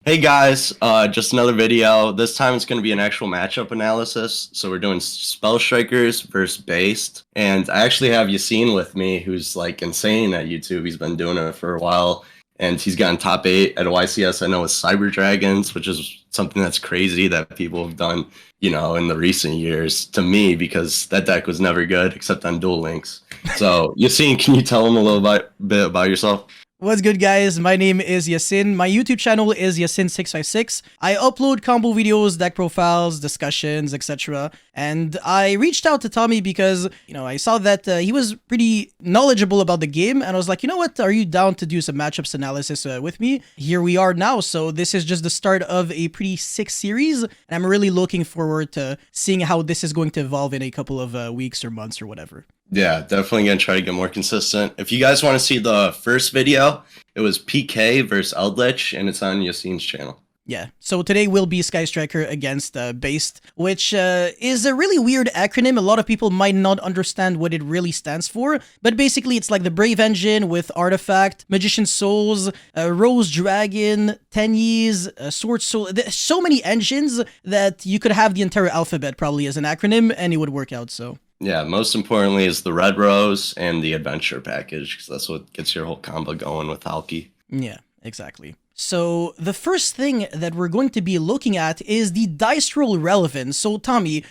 Hey guys, just another video. This time it's going to be an actual matchup analysis. So we're doing Spell Strikers versus Based. And I actually have Yacine with me, who's like insane at YouTube. He's been doing it for a while. And he's gotten top 8 at YCS, I know, with Cyber Dragons, which is something that's crazy that people have done, you know, in the recent years to me, because that deck was never good except on Duel Links. So Yacine, can you tell him a little bit about yourself? What's good, guys? My name is Yacine. My YouTube channel is Yacine656. I upload combo videos, deck profiles, discussions, etc. And I reached out to Tommy because, you know, I saw that he was pretty knowledgeable about the game, and I was like, you know what, are you down to do some matchups analysis with me? Here we are now, so this is just the start of a pretty sick series, and I'm really looking forward to seeing how this is going to evolve in a couple of weeks or months or whatever. Yeah, definitely going to try to get more consistent. If you guys want to see the first video, it was PK versus Eldlich, and it's on Yacine's channel. Yeah, so today will be Sky Striker against Based, which is a really weird acronym. A lot of people might not understand what it really stands for, but basically it's like the Brave Engine with Artifact, Magician Souls, Rose Dragon, Tenyi's, Swordsoul. There's so many engines that you could have the entire alphabet probably as an acronym, and it would work out, so... Yeah, most importantly is the Red Rose and the Adventure package, because that's what gets your whole combo going with Halki. Yeah, exactly. So the first thing that we're going to be looking at is the dice roll relevance. So Tommy,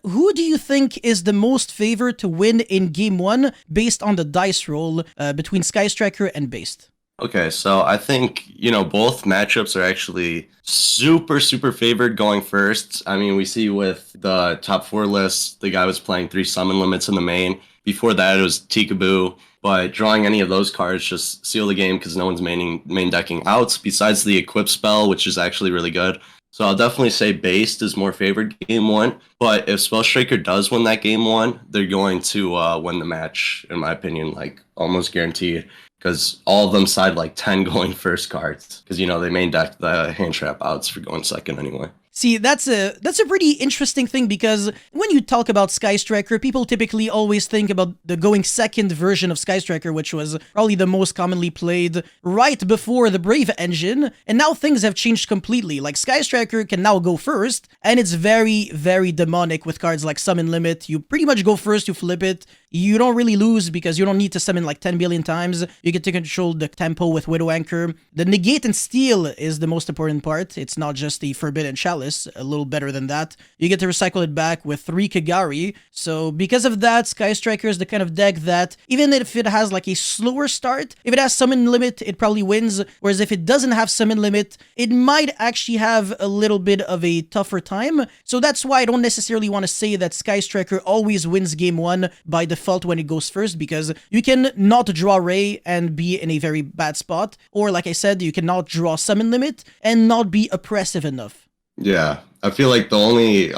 who do you think is the most favored to win in Game 1 based on the dice roll between Sky Striker and Based? Okay, so I think, you know, both matchups are actually super favored going first. I mean, we see with the top 4 lists, the guy was playing 3 summon limits in the main. Before that, it was Tikaboo. But drawing any of those cards just seal the game because no one's main decking outs, besides the Equip spell, which is actually really good. So I'll definitely say Based is more favored Game 1. But if Spell Striker does win that Game 1, they're going to win the match, in my opinion, like almost guaranteed. Because all of them side like 10 going first cards. Because, you know, they main deck the hand trap outs for going second anyway. See, that's a pretty interesting thing, because when you talk about Sky Striker, people typically always think about the going second version of Sky Striker, which was probably the most commonly played right before the Brave Engine, and now things have changed completely. Like, Sky Striker can now go first, and it's very demonic with cards like Summon Limit. You pretty much go first, you flip it, you don't really lose because you don't need to summon like 10 billion times. You get to control the tempo with Widow Anchor. The Negate and Steal is the most important part. It's not just the Forbidden Chalice, a little better than that. You get to recycle it back with 3 Kagari. So because of that, Sky Striker is the kind of deck that, even if it has like a slower start, if it has Summon Limit, it probably wins. Whereas if it doesn't have Summon Limit, it might actually have a little bit of a tougher time. So that's why I don't necessarily want to say that Sky Striker always wins Game 1 by default when it goes first, because you can not draw Ray and be in a very bad spot. Or like I said, you cannot draw Summon Limit and not be oppressive enough. Yeah, I feel like the only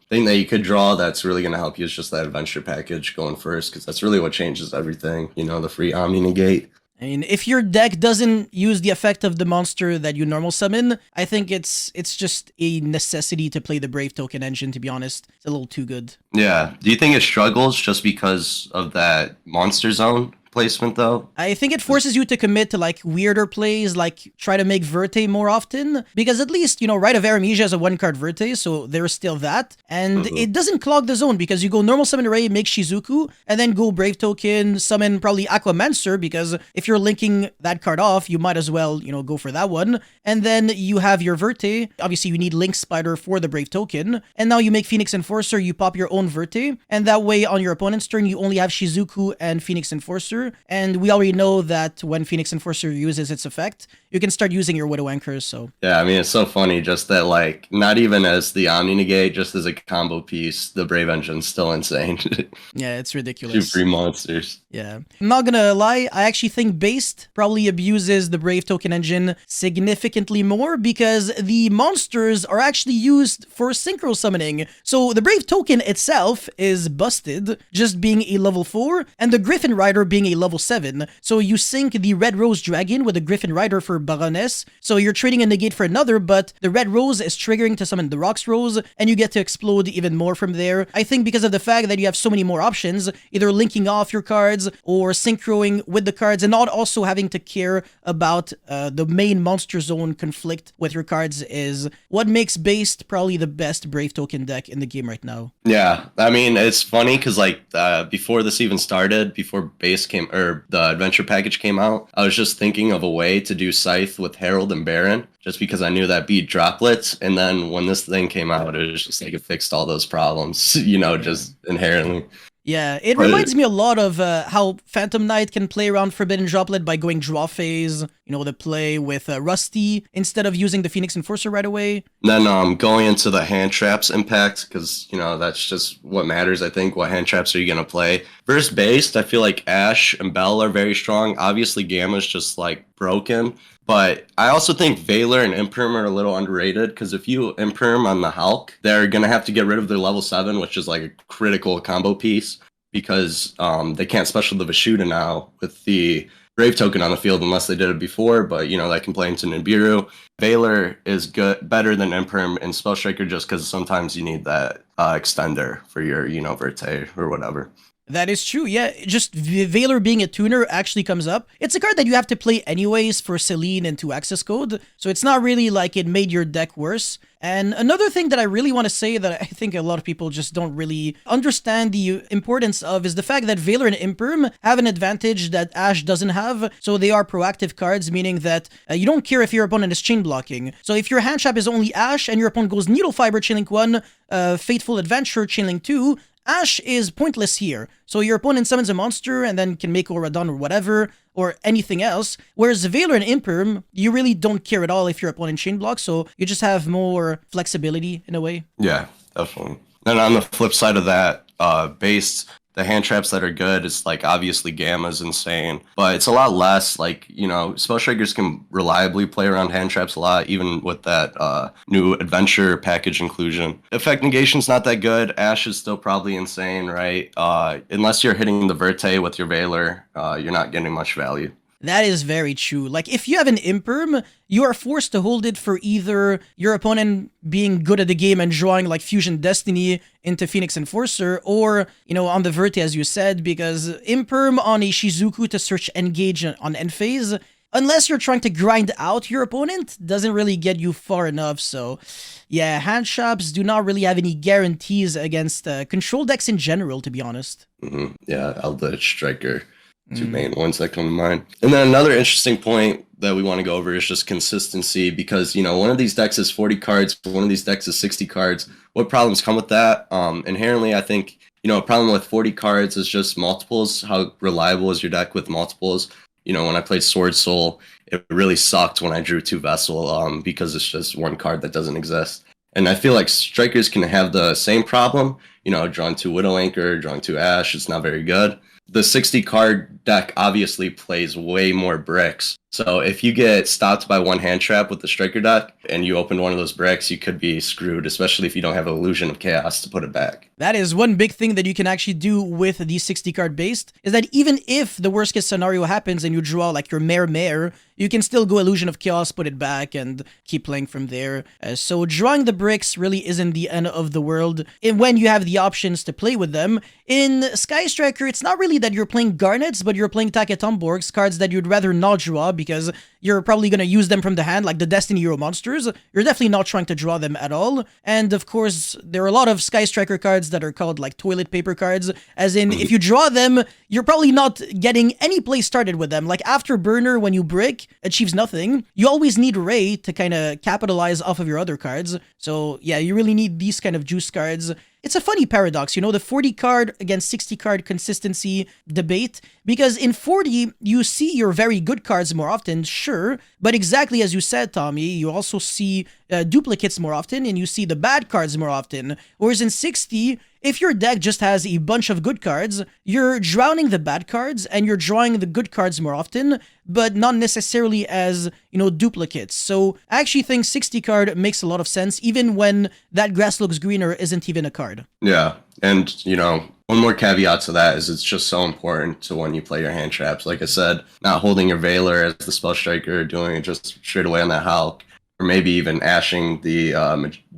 thing that you could draw that's really going to help you is just that Adventure package going first, because that's really what changes everything. You know, the free Omni Negate. I mean, if your deck doesn't use the effect of the monster that you normal summon, I think it's just a necessity to play the Brave Token engine, to be honest. It's a little too good. Yeah. Do you think it struggles just because of that Monster Zone placement, though? I think it forces you to commit to like weirder plays, like try to make Verte more often, because at least, you know, Rite of Aramesia is a 1-card Verte, so there's still that, and it doesn't clog the zone, because you go normal summon Ray, make Shizuku, and then go Brave Token, summon probably Aquamancer, because if you're linking that card off, you might as well, you know, go for that one, and then you have your Verte. Obviously you need Link Spider for the Brave Token, and now you make Phoenix Enforcer, you pop your own Verte, and that way on your opponent's turn you only have Shizuku and Phoenix Enforcer. And we already know that when Phoenix Enforcer uses its effect, you can start using your Widow Anchors, so... Yeah, I mean, it's so funny just that, like, not even as the Omni Negate, just as a combo piece, the Brave Engine's still insane. Yeah, it's ridiculous. 2 free monsters. Yeah. I'm not gonna lie, I actually think Based probably abuses the Brave Token engine significantly more, because the monsters are actually used for synchro summoning. So the Brave Token itself is busted, just being a level 4, and the Griffin Rider being a level 7. So you sync the Red Rose Dragon with the Griffin Rider for Baroness. So you're trading a negate for another, but the Red Rose is triggering to summon the Rocks Rose, and you get to explode even more from there. I think because of the fact that you have so many more options, either linking off your cards or synchroing with the cards, and not also having to care about the main monster zone conflict with your cards, is what makes Based probably the best Brave Token deck in the game right now. Yeah, I mean, it's funny because like before this even started, before Base came or the adventure package came out, I was just thinking of a way to do Scythe with Herald and Baron, just because I knew that beat droplets. And then when this thing came out, it was just like it fixed all those problems, you know, just inherently. Yeah, it reminds me a lot of how Phantom Knight can play around Forbidden Droplet by going draw phase, you know, the play with Rusty instead of using the Phoenix Enforcer right away. Then going into the hand traps impact, because, you know, that's just what matters, I think. What hand traps are you going to play? Versus Based, I feel like Ashe and Bell are very strong. Obviously, Gamma's just, like, broken. But I also think Valor and IMPERM are a little underrated, because if you IMPERM on the Hulk, they're going to have to get rid of their level 7, which is like a critical combo piece, because they can't special the Vishuda now with the Brave token on the field unless they did it before, but, you know, that can play into Nibiru. Valor is better than IMPERM and Spell Striker just because sometimes you need that extender for your, you know, Verte or whatever. That is true, yeah. Just Valor being a tuner actually comes up. It's a card that you have to play anyways for Celine and 2 access code, so it's not really like it made your deck worse. And another thing that I really want to say that I think a lot of people just don't really understand the importance of is the fact that Valor and IMPERM have an advantage that Ashe doesn't have. So they are proactive cards, meaning that you don't care if your opponent is chain blocking. So if your hand trap is only Ashe and your opponent goes Needle Fiber, Chainlink 1, Fateful Adventure, Chainlink 2, Ashe is pointless here. So your opponent summons a monster and then can make Oradon or whatever, or anything else. Whereas Valor and IMPERM, you really don't care at all if your opponent chain blocks, so you just have more flexibility in a way. Yeah, definitely. And on the flip side of that, Based, the hand traps that are good is like obviously Gamma's insane, but it's a lot less. Like, you know, Spell Strikers can reliably play around hand traps a lot, even with that new adventure package inclusion. Effect negation's not that good. Ashe is still probably insane, right? Unless you're hitting the Verte with your Valor, you're not getting much value. That is very true. Like, if you have an IMPERM, you are forced to hold it for either your opponent being good at the game and drawing, like, Fusion Destiny into Phoenix Enforcer, or, you know, on the Verte, as you said, because IMPERM on a Shizuku to search Engage on end phase, unless you're trying to grind out your opponent, doesn't really get you far enough. So, yeah, hand traps do not really have any guarantees against control decks in general, to be honest. Mm-hmm. Yeah, Eldlich, Striker. 2 main ones that come to mind. And then another interesting point that we want to go over is just consistency, because, you know, one of these decks is 40 cards, one of these decks is 60 cards. What problems come with that? Inherently, I think, you know, a problem with 40 cards is just multiples. How reliable is your deck with multiples? You know, when I played Swordsoul, it really sucked when I drew 2 Vessel because it's just one card that doesn't exist. And I feel like Strikers can have the same problem, you know, drawing 2 Widow Anchor, drawing 2 Ashe, it's not very good. The 60 card deck obviously plays way more bricks. So if you get stopped by one hand trap with the Striker deck and you open one of those bricks, you could be screwed, especially if you don't have an Illusion of Chaos to put it back. That is one big thing that you can actually do with the 60 card based, is that even if the worst case scenario happens and you draw like your Mare, you can still go Illusion of Chaos, put it back, and keep playing from there. So drawing the bricks really isn't the end of the world when you have the options to play with them. In Sky Striker, it's not really that you're playing Garnets, but you're playing Taketomborgs, cards that you'd rather not draw because you're probably going to use them from the hand, like the Destiny Hero monsters. You're definitely not trying to draw them at all. And of course, there are a lot of Sky Striker cards that are called like toilet paper cards, as in if you draw them, you're probably not getting any play started with them. Like Afterburner, when you brick, achieves nothing. You always need Ray to kind of capitalize off of your other cards. So yeah, you really need these kind of juice cards. It's a funny paradox, you know, the 40 card against 60 card consistency debate, because in 40, you see your very good cards more often, sure, but exactly as you said, Tommy, you also see duplicates more often, and you see the bad cards more often, whereas in 60, if your deck just has a bunch of good cards, you're drowning the bad cards and you're drawing the good cards more often, but not necessarily as, you know, duplicates. So I actually think 60 card makes a lot of sense, even when that grass looks greener isn't even a card. Yeah, and, you know, one more caveat to that is it's just so important to when you play your hand traps. Like I said, not holding your Veiler as the spell striker, doing it just straight away on that Hulk, or maybe even ashing the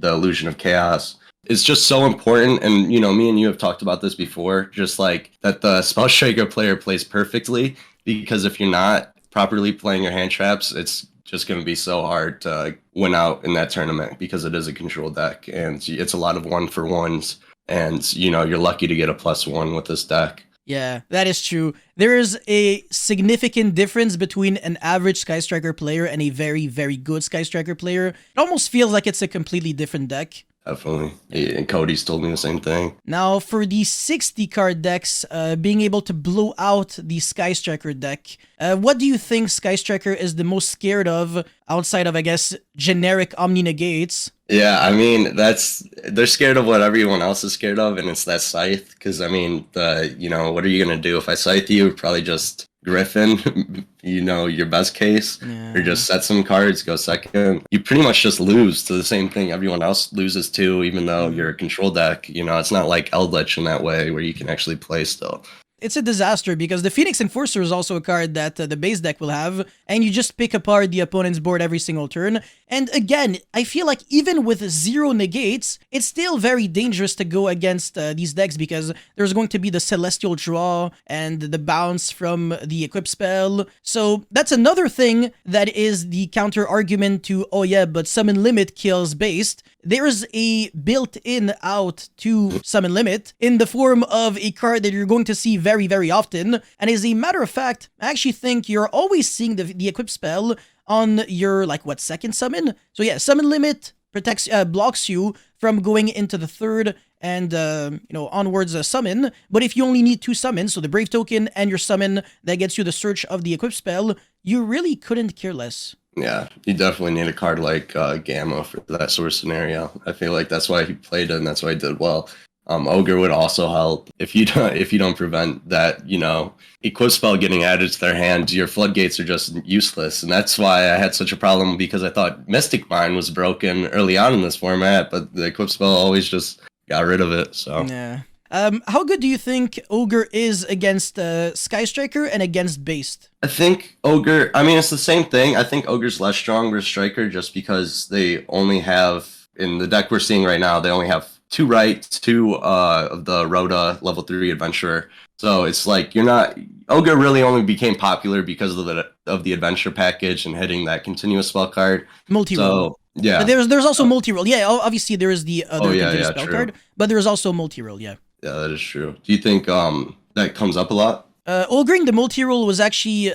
illusion of chaos. It's just so important, and me and you have talked about this before, just like that the spell striker player plays perfectly, because if you're not properly playing your hand traps, it's just going to be so hard to win out in that tournament, because it is a control deck, and it's a lot of 1-for-1s, and you're lucky to get a +1 with this deck. Yeah, that is true. There is a significant difference between an average Sky Striker player and a very, very good Sky Striker player. It almost feels like it's a completely different deck. Definitely. And Cody's told me the same thing. Now, for the 60 card decks, being able to blow out the Sky Striker deck, what do you think Sky Striker is the most scared of outside of, I guess, generic Omni Negates? Yeah, I mean, they're scared of what everyone else is scared of, and it's that Scythe, because, I mean, what are you going to do? If I Scythe you, probably just Griffin, your best case, or just set some cards, go second. You pretty much just lose to the same thing everyone else loses to, even though you're a control deck. It's not like Eldlich in that way where you can actually play still. It's a disaster because the Phoenix Enforcer is also a card that the base deck will have, and you just pick apart the opponent's board every single turn. And again, I feel like even with 0 negates, it's still very dangerous to go against these decks, because there's going to be the Celestial Draw and the bounce from the Equip spell. So that's another thing that is the counter argument to, oh yeah, but Summon Limit kills based. There's a built-in out to Summon Limit in the form of a card that you're going to see very, very often. And as a matter of fact, I actually think you're always seeing the Equip spell on your, second summon? So yeah, Summon Limit protects, blocks you from going into the third and, onwards summon. But if you only need 2 summons, so the Brave Token and your summon that gets you the search of the Equip spell, you really couldn't care less. Yeah, you definitely need a card like Gamma for that sort of scenario. I feel like that's why he played it, and that's why he did well. Ogre would also help if you don't prevent that, Equip spell getting added to their hand. Your floodgates are just useless, and that's why I had such a problem, because I thought Mystic Mine was broken early on in this format, but the Equip spell always just got rid of it. So yeah. How good do you think Ogre is against Sky Striker and against Based? I think Ogre, it's the same thing. I think Ogre's less strong versus Striker, just because they only have, in the deck we're seeing right now, they only have 2 right, 2 of the Rhoda level 3 Adventurer. So it's like Ogre really only became popular because of the Adventure package and hitting that continuous spell card. Multi-roll. So, yeah. But there's also multi-roll. Yeah, obviously there is the other continuous spell true. card, but there's also multi-roll, yeah. Yeah, that is true. Do you think that comes up a lot? Ogring the multi-roll was actually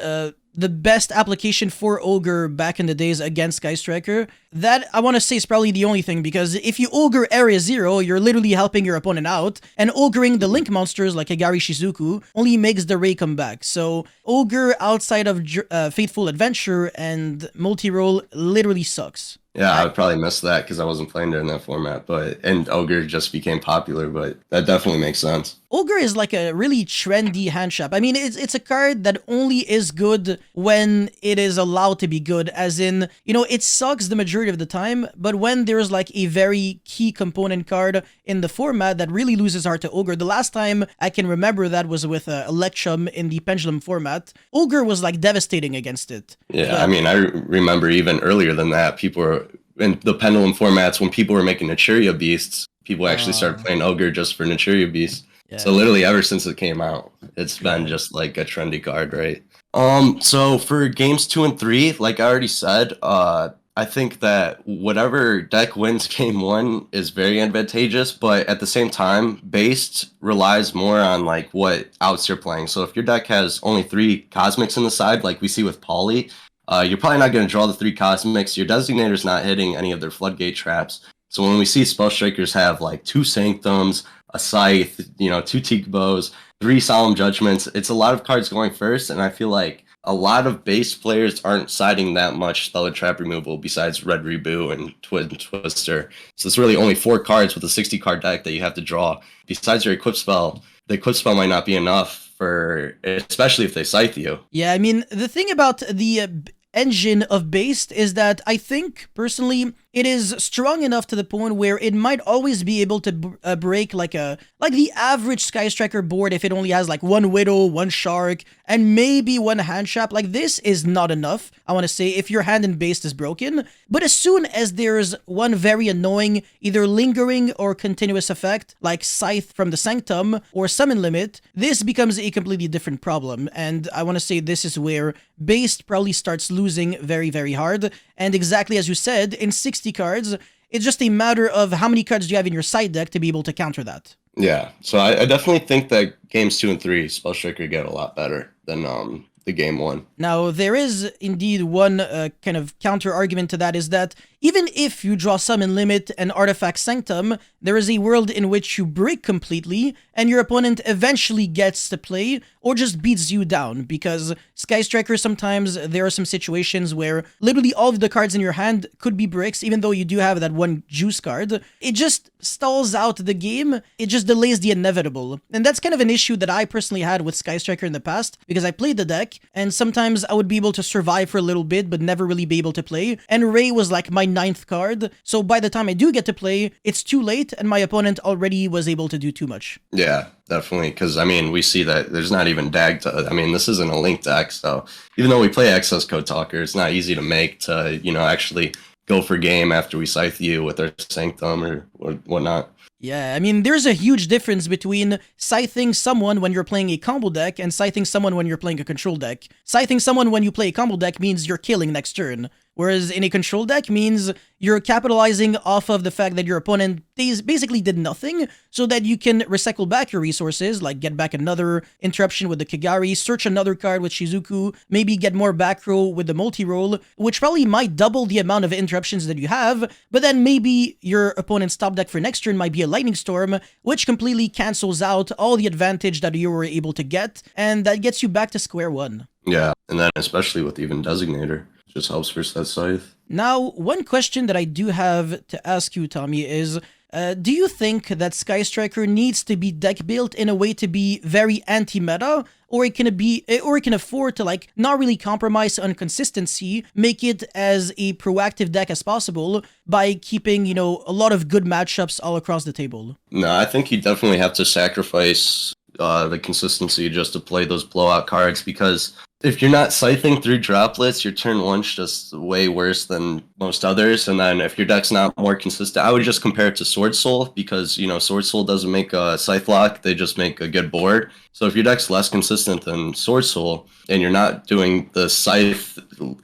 the best application for Ogre back in the days against Sky Striker. That, I want to say, is probably the only thing, because if you Ogre Area 0, you're literally helping your opponent out, and Ogring the Link monsters like Agari Shizuku only makes the Ray come back. So Ogre outside of Faithful Adventure and multi-roll literally sucks. Yeah, I would probably miss that because I wasn't playing during that format, and Ogre just became popular, but that definitely makes sense. Ogre is like a really trendy hand trap. It's a card that only is good when it is allowed to be good, as in, it sucks the majority of the time, but when there's like a very key component card in the format that really loses heart to Ogre. The last time I can remember that was with Electrum in the Pendulum format. Ogre was like devastating against it. Yeah, I remember even earlier than that, people were in the Pendulum formats, when people were making Naturia Beasts, people actually started playing Ogre just for Naturia Beasts. Yeah. So literally ever since it came out, it's been just like a trendy card, right? So for games 2 and 3, like I already said, I think that whatever deck wins game 1 is very advantageous, but at the same time, Based relies more on like what outs you're playing. So if your deck has only 3 Cosmics in the side, like we see with Pauly, you're probably not going to draw the 3 Cosmics. Your Designator's not hitting any of their Floodgate traps. So when we see Spell Strikers have like 2 Sanctums, a Scythe, 2 Teak Bows, 3 Solemn Judgments, it's a lot of cards going first, and I feel like a lot of base players aren't siding that much Stellar Trap removal besides Red Reboo and Twin Twister. So it's really only 4 cards with a 60 card deck that you have to draw. Besides your Equip spell, the Equip spell might not be enough especially if they Scythe you. Yeah, the thing about the engine of Based is that I think, personally, it is strong enough to the point where it might always be able to break like the average Sky Striker board if it only has like one Widow, one Shark, and maybe one Hand Trap. Like, this is not enough, I want to say, if your hand and base is broken. But as soon as there's one very annoying, either lingering or continuous effect, like Scythe from the Sanctum or Summon Limit, this becomes a completely different problem. And I want to say this is where base probably starts losing very, very hard. And exactly as you said, in 60 cards, it's just a matter of how many cards do you have in your side deck to be able to counter that. Yeah, so I definitely think that games 2 and 3, Spell Striker get a lot better than the game 1. Now, there is indeed one kind of counter argument to that, is that even if you draw Summon Limit and Artifact Sanctum, there is a world in which you break completely and your opponent eventually gets to play or just beats you down, because Sky Striker, sometimes there are some situations where literally all of the cards in your hand could be bricks, even though you do have that one juice card. It just stalls out the game. It just delays the inevitable. And that's kind of an issue that I personally had with Sky Striker in the past, because I played the deck and sometimes I would be able to survive for a little bit but never really be able to play. And Ray was like my 9th card, so by the time I do get to play, it's too late and my opponent already was able to do too much. Yeah, definitely, because I mean, we see that there's not even I mean, this isn't a link deck, so even though we play Access Code Talker, it's not easy to make to, you know, actually go for game after we scythe you with our Sanctum or whatnot. Yeah, I mean, there's a huge difference between scything someone when you're playing a combo deck and scything someone when you're playing a control deck. Scything someone when you play a combo deck means you're killing next turn, whereas in a control deck means you're capitalizing off of the fact that your opponent basically did nothing, so that you can recycle back your resources, like get back another interruption with the Kigari, search another card with Shizuku, maybe get more back row with the multi-roll, which probably might double the amount of interruptions that you have, but then maybe your opponent's top deck for next turn might be a Lightning Storm, which completely cancels out all the advantage that you were able to get, and that gets you back to square one. Yeah, and then especially with even Designator, it just helps versus that scythe. Now, one question that I do have to ask you, Tommy, is do you think that Sky Striker needs to be deck built in a way to be very anti-meta, or it can afford to like not really compromise on consistency, make it as a proactive deck as possible by keeping, you know, a lot of good matchups all across the table? No, I think you definitely have to sacrifice the consistency just to play those blowout cards, because if you're not scything through droplets, your turn one's just way worse than most others. And then if your deck's not more consistent, I would just compare it to Swordsoul, because, you know, Swordsoul doesn't make a scythe lock, they just make a good board. So if your deck's less consistent than Swordsoul and you're not doing the scythe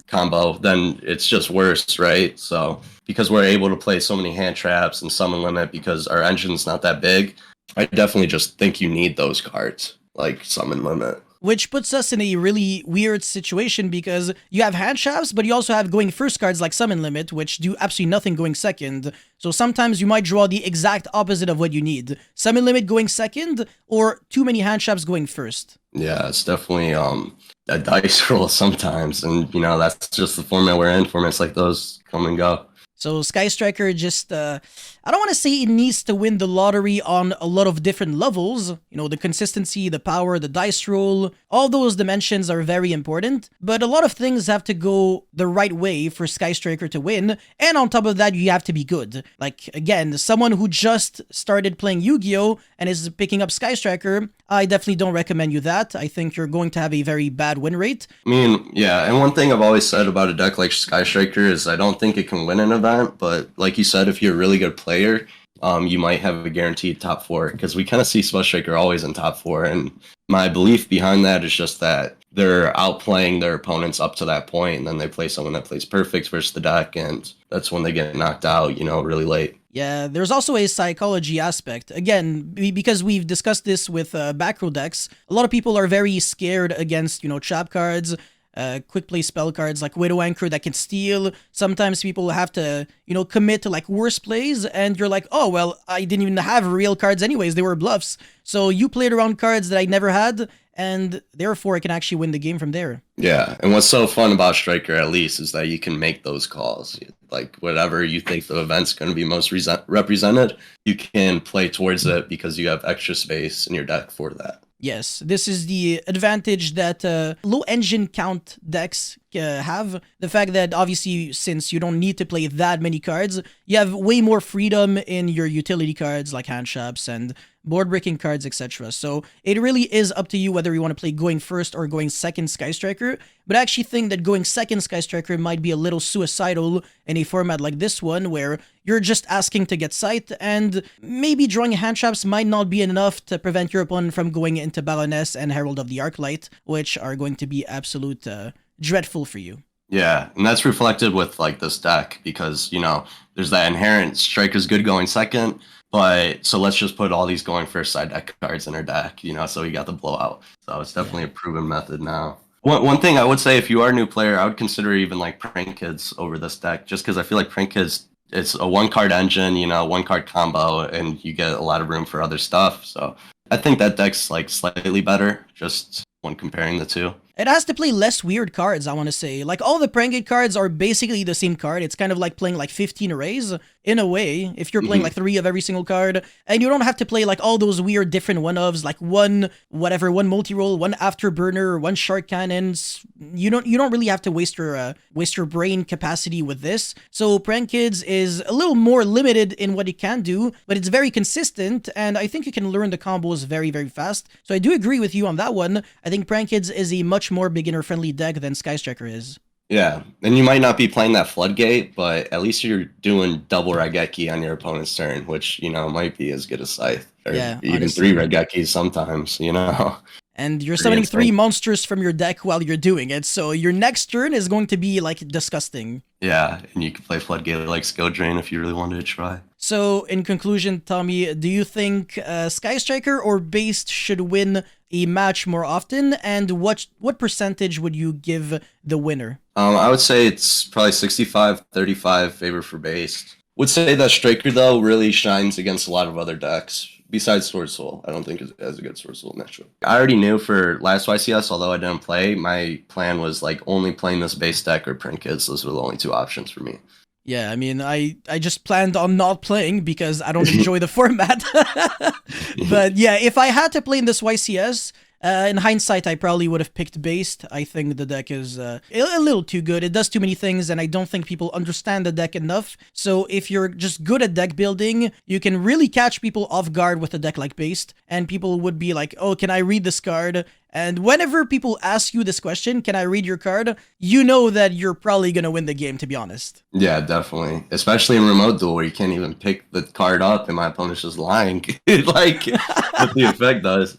combo, then it's just worse, right? So because we're able to play so many hand traps and summon limit because our engine's not that big, I definitely just think you need those cards, like Summon Limit. Which puts us in a really weird situation, because you have hand traps, but you also have going first cards like Summon Limit, which do absolutely nothing going second. So sometimes you might draw the exact opposite of what you need. Summon Limit going second, or too many hand traps going first. Yeah, it's definitely a dice roll sometimes, and, you know, that's just the format we're in. Formats like those come and go. So Sky Striker just, I don't want to say it needs to win the lottery on a lot of different levels. You know, the consistency, the power, the dice roll, all those dimensions are very important. But a lot of things have to go the right way for Sky Striker to win. And on top of that, you have to be good. Like, again, someone who just started playing Yu-Gi-Oh! And is picking up Sky Striker, I definitely don't recommend you that. I think you're going to have a very bad win rate. I mean, yeah, and one thing I've always said about a deck like Sky Striker is I don't think it can win an event, but like you said, if you're a really good player, you might have a guaranteed top 4, because we kind of see Sky Striker always in top 4, and my belief behind that is just that they're outplaying their opponents up to that point, and then they play someone that plays perfect versus the deck, and that's when they get knocked out, you know, really late. Yeah, there's also a psychology aspect. Again, because we've discussed this with back row decks, a lot of people are very scared against, you know, trap cards, quick play spell cards like Widow Anchor that can steal. Sometimes people have to, you know, commit to like worse plays, and you're like, oh, well, I didn't even have real cards anyways, they were bluffs. So you played around cards that I never had, and therefore I can actually win the game from there. Yeah, and what's so fun about Striker, at least, is that you can make those calls. Like, whatever you think the event's going to be most represented, you can play towards it because you have extra space in your deck for that. Yes, this is the advantage that low engine count decks have. The fact that obviously, since you don't need to play that many cards, you have way more freedom in your utility cards like hand shops and board breaking cards, etc. So it really is up to you whether you want to play going first or going second Sky Striker. But I actually think that going second Sky Striker might be a little suicidal in a format like this one, where you're just asking to get sight, and maybe drawing hand traps might not be enough to prevent your opponent from going into Baroness and Herald of the Arclight, which are going to be absolute dreadful for you. Yeah, and that's reflected with like this deck because, you know, there's that inherent Striker's good going second, but so let's just put all these going first side deck cards in our deck, you know, so we got the blowout. So it's definitely a proven method now. One thing I would say, if you are a new player, I would consider even like Prank Kids over this deck, just because I feel like Prank Kids, it's a one-card engine, you know, one-card combo, and you get a lot of room for other stuff. So I think that deck's like slightly better, just when comparing the two. It has to play less weird cards, I want to say. Like, all the Prank cards are basically the same card. It's kind of like playing like 15 arrays, in a way, if you're playing like 3 of every single card. And you don't have to play like all those weird different one-ofs, like one multi-roll, one afterburner, one shark cannons. You don't really have to waste your brain capacity with this. So Prank Kids is a little more limited in what it can do, but it's very consistent, and I think you can learn the combos very, very fast. So I do agree with you on that one. I think Prank Kids is a much more beginner-friendly deck than Sky Striker is. Yeah, and you might not be playing that Floodgate, but at least you're doing double Raigeki on your opponent's turn, which, you know, might be as good as Scythe. Or yeah, even honestly. 3 Raigekis sometimes, you know. And you're summoning 3 monsters from your deck while you're doing it, so your next turn is going to be, like, disgusting. Yeah, and you can play Floodgate like Skill Drain if you really wanted to try. So, in conclusion, Tommy, do you think Sky Striker or Based should win a match more often? And what percentage would you give the winner? I would say it's probably 65-35 favor for Based. Would say that Striker, though, really shines against a lot of other decks. Besides Swordsoul, I don't think it has a good Swordsoul matchup. I already knew for last YCS, although I didn't play, my plan was like only playing this base deck or Print Kids. Those were the only 2 options for me. Yeah, I mean, I just planned on not playing because I don't enjoy the format. But yeah, if I had to play in this YCS, in hindsight, I probably would have picked Based. I think the deck is a little too good. It does too many things, and I don't think people understand the deck enough. So if you're just good at deck building, you can really catch people off guard with a deck like Based, and people would be like, oh, can I read this card? And whenever people ask you this question, can I read your card? You know that you're probably going to win the game, to be honest. Yeah, definitely. Especially in Remote Duel, where you can't even pick the card up and my opponent's just lying. Like, what the effect does.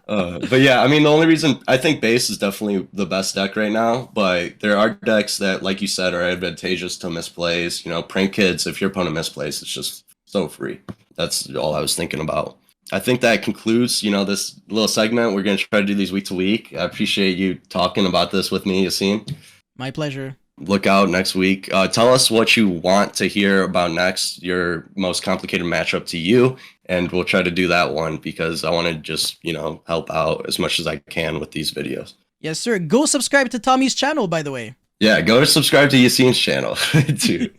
But yeah, I mean, the only reason I think Base is definitely the best deck right now, but there are decks that, like you said, are advantageous to misplays. You know, Prank Kids, if your opponent misplays, it's just so free. That's all I was thinking about. I think that concludes, you know, this little segment. We're going to try to do these week to week. I appreciate you talking about this with me, Yacine. My pleasure. Look out next week. Tell us what you want to hear about next, your most complicated matchup to you, and we'll try to do that one because I want to just, you know, help out as much as I can with these videos. Yes, sir. Go subscribe to Tommy's channel, by the way. Yeah, go to subscribe to Yacine's channel, too.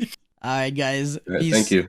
All right, guys. All right, thank you.